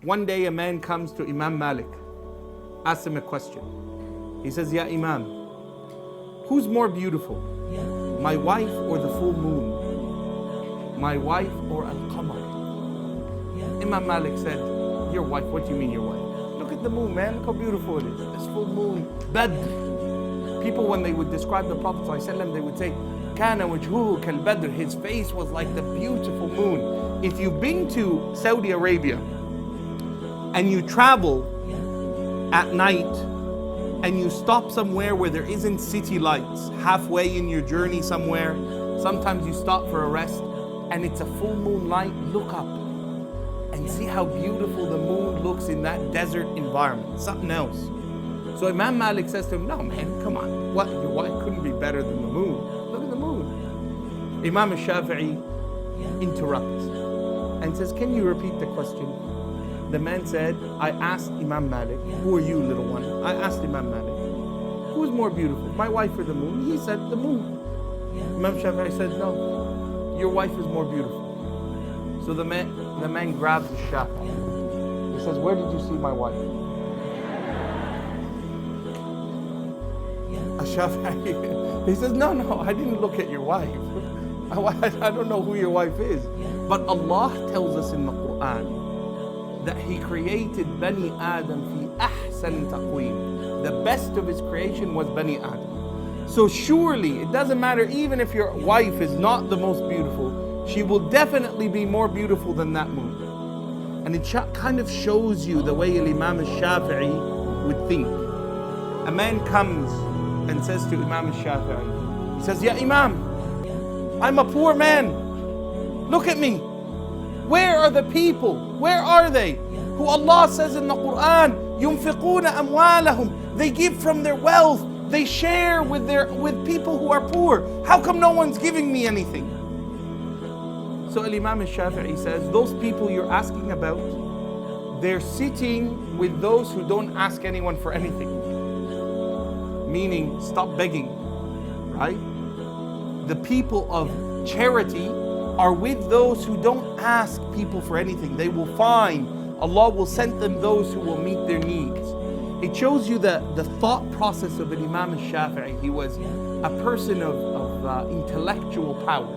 One day a man comes to Imam Malik, asks him a question. He says, Ya Imam, who's more beautiful, my wife or the full moon? My wife or Al-Qamar? Imam Malik said, your wife. What do you mean your wife? Look at the moon, man. Look how beautiful it is. This full moon. Badr. People, when they would describe the Prophet ﷺ, they would say, Kana wajhuhu kal badr. His face was like the beautiful moon. If you've been to Saudi Arabia and you travel at night and you stop somewhere where there isn't city lights, halfway in your journey somewhere, sometimes you stop for a rest and it's a full moonlight, look up and see how beautiful the moon looks in that desert environment, something else. So Imam Malik says to him, no man, come on, what, your wife couldn't be better than the moon. Look at the moon. Imam Ash-Shafi'i interrupts and says, can you repeat the question? The man said, I asked Imam Malik, who are you, little one? I asked Imam Malik, who's more beautiful, my wife or the moon? He said, the moon. Imam Shafi'i said, no, your wife is more beautiful. So the man grabs the Shafi'i. He says, where did you see my wife? Shafi'i, he says, no, I didn't look at your wife. I don't know who your wife is. But Allah tells us in the Qur'an that He created Bani Adam fi ahsan taqweem. The best of His creation was Bani Adam. So surely, it doesn't matter even if your wife is not the most beautiful, she will definitely be more beautiful than that moon. And it kind of shows you the way Imam Ash-Shafi'i would think. A man comes and says to Imam Ash-Shafi'i, he says, Ya Imam, I'm a poor man. Look at me. Where are the people? Where are they? Who Allah says in the Qur'an, يُنْفِقُونَ أَمْوَالَهُمْ. They give from their wealth. They share with people who are poor. How come no one's giving me anything? So Imam Ash-Shafi'i says, those people you're asking about, they're sitting with those who don't ask anyone for anything. Meaning, stop begging, right? The people of charity are with those who don't ask people for anything. They will find, Allah will send them those who will meet their needs. It shows you the thought process of an Imam Ash-Shafi'i. He was a person of intellectual power.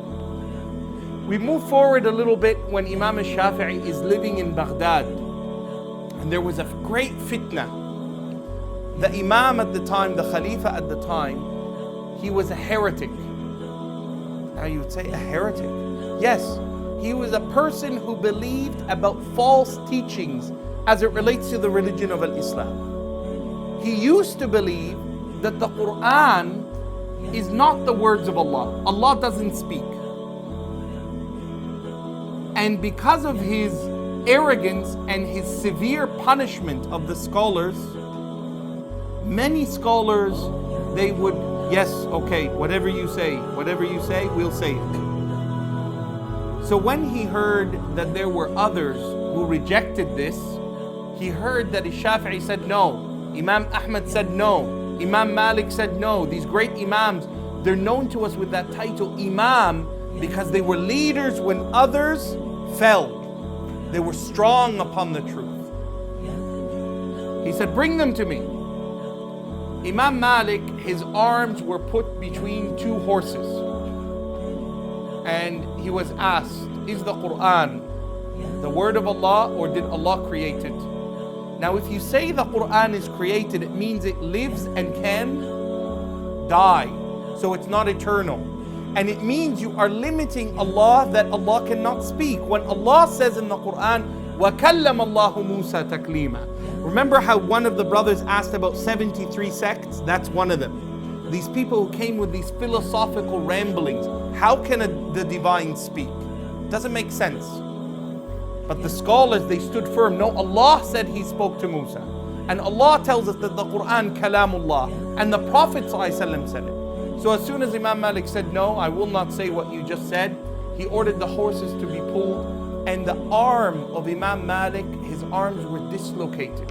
We move forward a little bit when Imam Ash-Shafi'i is living in Baghdad. And there was a great fitna. The Imam at the time, the Khalifa at the time, he was a heretic. Now you would say, a heretic? Yes, he was a person who believed about false teachings as it relates to the religion of Islam. He used to believe that the Qur'an is not the words of Allah. Allah doesn't speak. And because of his arrogance and his severe punishment of the scholars, many scholars, they would, yes, okay, whatever you say, we'll say it. So when he heard that there were others who rejected this, he heard that Shafi'i said no, Imam Ahmad said no, Imam Malik said no. These great Imams, they're known to us with that title Imam because they were leaders when others fell. They were strong upon the truth. He said, bring them to me. Imam Malik, his arms were put between two horses. And he was asked, is the Qur'an the word of Allah or did Allah create it? Now if you say the Qur'an is created, it means it lives and can die. So it's not eternal. And it means you are limiting Allah, that Allah cannot speak. When Allah says in the Qur'an, وَكَلَّمَ اللَّهُ مُوسَى تَكْلِيمًا. Remember how one of the brothers asked about 73 sects? That's one of them. These people who came with these philosophical ramblings. How can the divine speak? Doesn't make sense. But the scholars, they stood firm. No, Allah said He spoke to Musa. And Allah tells us that the Qur'an, kalamullah. And the Prophet ﷺ said it. So as soon as Imam Malik said, no, I will not say what you just said, he ordered the horses to be pulled. And the arm of Imam Malik, his arms were dislocated.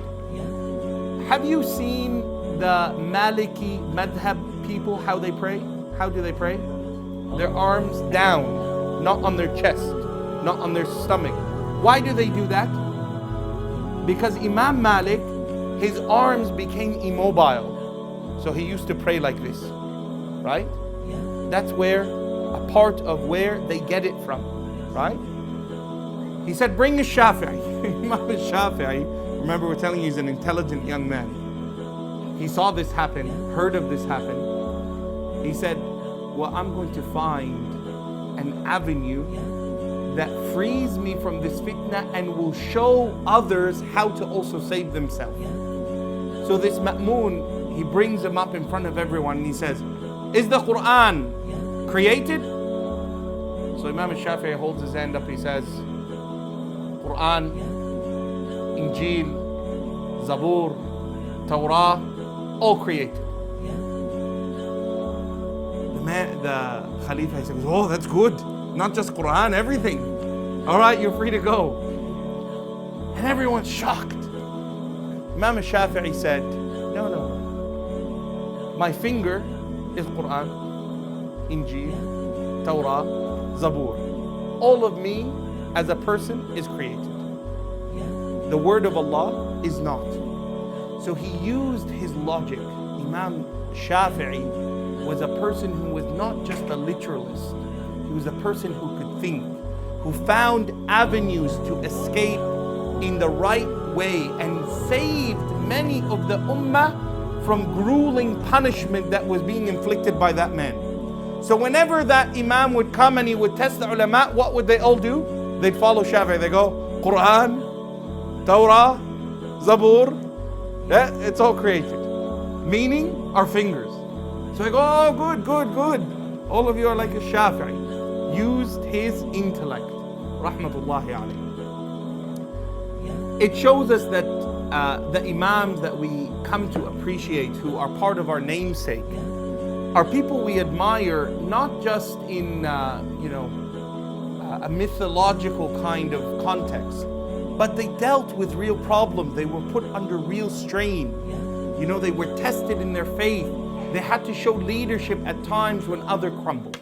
Have you seen the Maliki madhab people, how they pray? how do they pray? Their arms down, not on their chest, not on their stomach. Why do they do that? Because Imam Malik, his arms became immobile. So he used to pray like this, right? That's where, a part of where they get it from, right? He said, bring a Shafi'i. Imam Ash-Shafi'i, remember we're telling you he's an intelligent young man. He saw this happen, heard of this happen. He said, well, I'm going to find an avenue that frees me from this fitna and will show others how to also save themselves. So this Ma'mun, he brings him up in front of everyone and he says, is the Qur'an created? So Imam Ash-Shafi'i holds his hand up, he says, Qur'an, Injil, Zabur, Torah, all created. The Khalifa, he says, oh, that's good. Not just Qur'an, everything. All right, you're free to go. And everyone's shocked. Imam Ash-Shafi'i said, no. My finger is Qur'an, Injil, Torah, Zabur. All of me as a person is created. The word of Allah is not. So he used his logic. Imam Shafi'i was a person who was not just a literalist. He was a person who could think, who found avenues to escape in the right way and saved many of the ummah from grueling punishment that was being inflicted by that man. So whenever that imam would come and he would test the ulama, what would they all do? They'd follow Shafi'i. They go, Qur'an, Torah, Zabur, it's all created. Meaning, our fingers. So I go, oh, good. All of you are like a Shafi'i. Used his intellect. Rahmatullahi alayhi. It shows us that the imams that we come to appreciate, who are part of our namesake, are people we admire, not just in a mythological kind of context, but they dealt with real problems. They were put under real strain. They were tested in their faith. They had to show leadership at times when others crumbled.